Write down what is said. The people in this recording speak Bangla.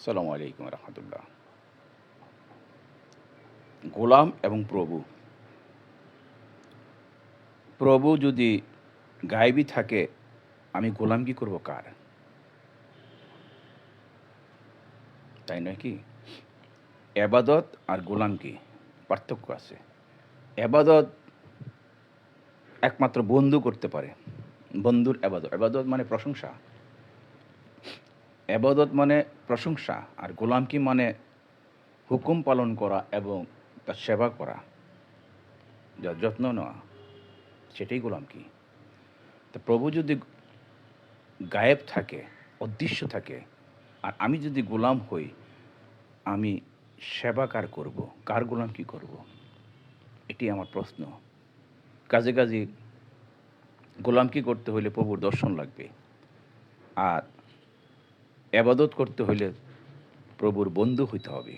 আসসালামু আলাইকুম রহমতুল্লাহ। গোলাম এবং প্রভু। প্রভু যদি গায়েবী থাকে, আমি গোলামগি করব কার? তাই নয় কি? এবাদত আর গোলামগি পার্থক্য আছে। এবাদত একমাত্র বন্ধু করতে পারে। বন্ধুর এবাদত। এবাদত মানে প্রশংসা। এবাদত মানে প্রশংসা, আর গোলামকি মানে হুকুম পালন করা এবং তার সেবা করা, যার যত্ন নেওয়া, সেটাই গোলামকি। তো প্রভু যদি গায়েব থাকে, অদৃশ্য থাকে, আর আমি যদি গোলাম হই, আমি সেবা কার করব? কার গোলাম কি করব? এটি আমার প্রশ্ন। কাজে কাজে গোলাম কি করতে হইলে প্রভুর দর্শন লাগবে, আর এবাদত করতে হইলে প্রভুর বন্ধু হইতে হবে।